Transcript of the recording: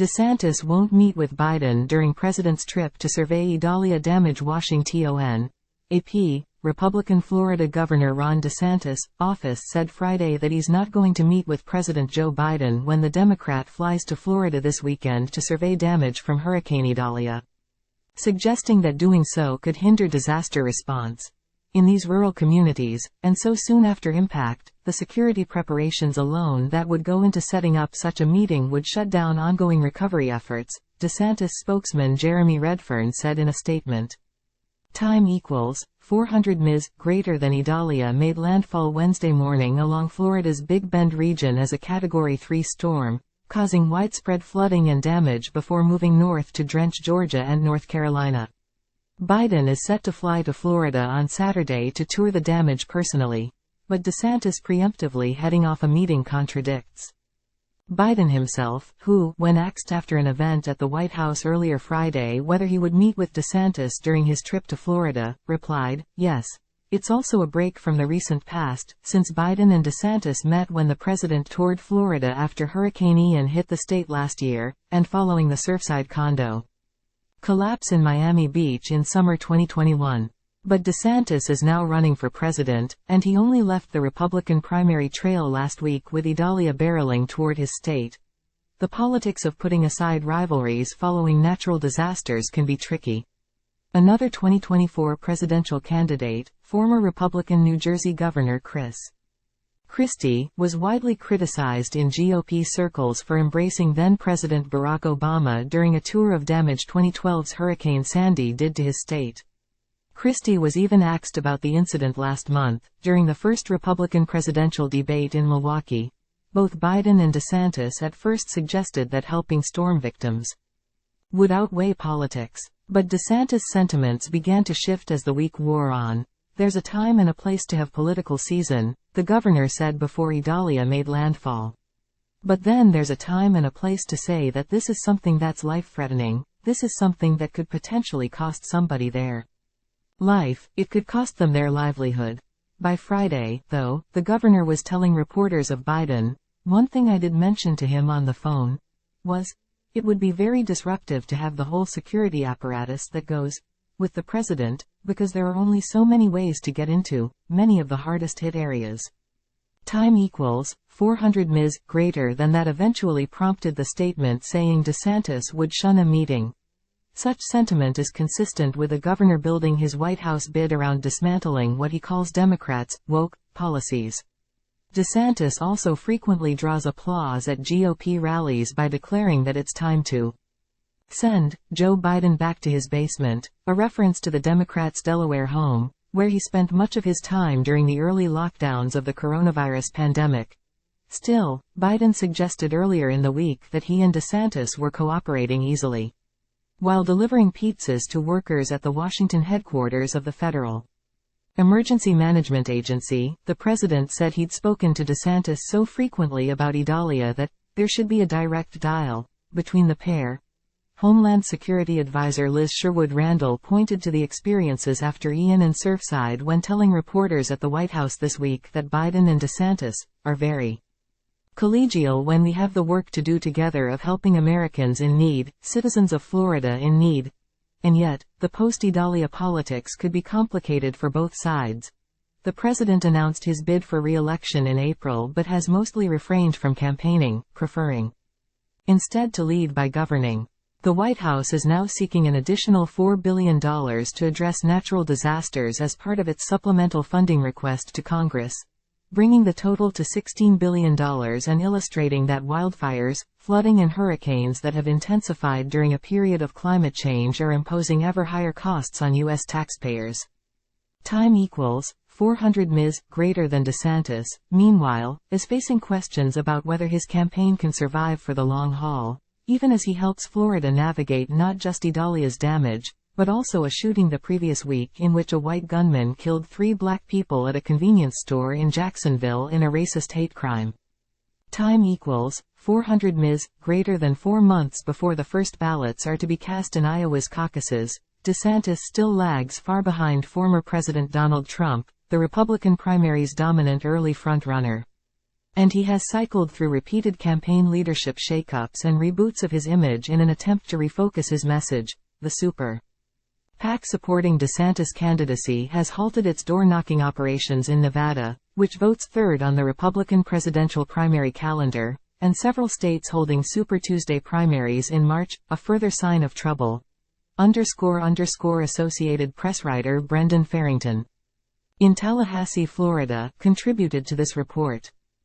DeSantis won't meet with Biden during president's trip to survey Idalia damage washing ton. AP, Republican Florida Governor Ron DeSantis' office said Friday that he's not going to meet with President Joe Biden when the Democrat flies to Florida this weekend to survey damage from Hurricane Idalia, suggesting that doing so could hinder disaster response in these rural communities, and so soon after impact, the security preparations alone that would go into setting up such a meeting would shut down ongoing recovery efforts, DeSantis spokesman Jeremy Redfern said in a statement. Time equals 400 ms greater than Idalia made landfall Wednesday morning along Florida's Big Bend region as a Category 3 storm, causing widespread flooding and damage before moving north to drench Georgia and North Carolina. Biden is set to fly to Florida on Saturday to tour the damage personally, but DeSantis preemptively heading off a meeting contradicts Biden himself, who, when asked after an event at the White House earlier Friday whether he would meet with DeSantis during his trip to Florida, replied, "Yes. It's also a break from the recent past, since Biden and DeSantis met when the president toured Florida after Hurricane Ian hit the state last year, and following the Surfside condo collapse in Miami Beach in summer 2021. But DeSantis is now running for president, and he only left the Republican primary trail last week with Idalia barreling toward his state. The politics of putting aside rivalries following natural disasters can be tricky." Another 2024 presidential candidate, former Republican New Jersey Governor Chris Christie, was widely criticized in GOP circles for embracing then-President Barack Obama during a tour of damage 2012's Hurricane Sandy did to his state. Christie was even asked about the incident last month, during the first Republican presidential debate in Milwaukee. Both Biden and DeSantis at first suggested that helping storm victims would outweigh politics. But DeSantis' sentiments began to shift as the week wore on. "There's a time and a place to have political season," the governor said before Idalia made landfall. "But then there's a time and a place to say that this is something that's life-threatening, this is something that could potentially cost somebody their life, it could cost them their livelihood." By Friday, though, the governor was telling reporters of Biden, "One thing I did mention to him on the phone was, it would be very disruptive to have the whole security apparatus that goes with the president, because there are only so many ways to get into many of the hardest hit areas." Time equals 400 ms greater than that eventually prompted the statement saying DeSantis would shun a meeting. Such sentiment is consistent with the governor building his White House bid around dismantling what he calls Democrats' woke policies. DeSantis also frequently draws applause at GOP rallies by declaring that it's time to send Joe Biden back to his basement, a reference to the Democrats' Delaware home, where he spent much of his time during the early lockdowns of the coronavirus pandemic. Still, Biden suggested earlier in the week that he and DeSantis were cooperating easily while delivering pizzas to workers at the Washington headquarters of the Federal Emergency Management Agency. The president said he'd spoken to DeSantis so frequently about Idalia that there should be a direct dial between the pair. Homeland Security Advisor Liz Sherwood Randall pointed to the experiences after Ian and Surfside when telling reporters at the White House this week that Biden and DeSantis are very collegial when we have the work to do together of helping Americans in need, citizens of Florida in need. And yet, the post-Idalia politics could be complicated for both sides. The president announced his bid for re-election in April but has mostly refrained from campaigning, preferring instead to lead by governing. The White House is now seeking an additional $4 billion to address natural disasters as part of its supplemental funding request to Congress, bringing the total to $16 billion and illustrating that wildfires, flooding and hurricanes that have intensified during a period of climate change are imposing ever higher costs on U.S. taxpayers. Time equals 400 ms greater than DeSantis, meanwhile, is facing questions about whether his campaign can survive for the long haul, even as he helps Florida navigate not just Idalia's damage, but also a shooting the previous week in which a white gunman killed 3 black people at a convenience store in Jacksonville in a racist hate crime. Time equals 400 ms greater than 4 months before the first ballots are to be cast in Iowa's caucuses. DeSantis still lags far behind former President Donald Trump, the Republican primary's dominant early frontrunner. And he has cycled through repeated campaign leadership shakeups and reboots of his image in an attempt to refocus his message. The super PAC supporting DeSantis' candidacy has halted its door-knocking operations in Nevada, which votes third on the Republican presidential primary calendar, and several states holding Super Tuesday primaries in March, a further sign of trouble. Associated Press writer Brendan Farrington in Tallahassee, Florida, contributed to this report.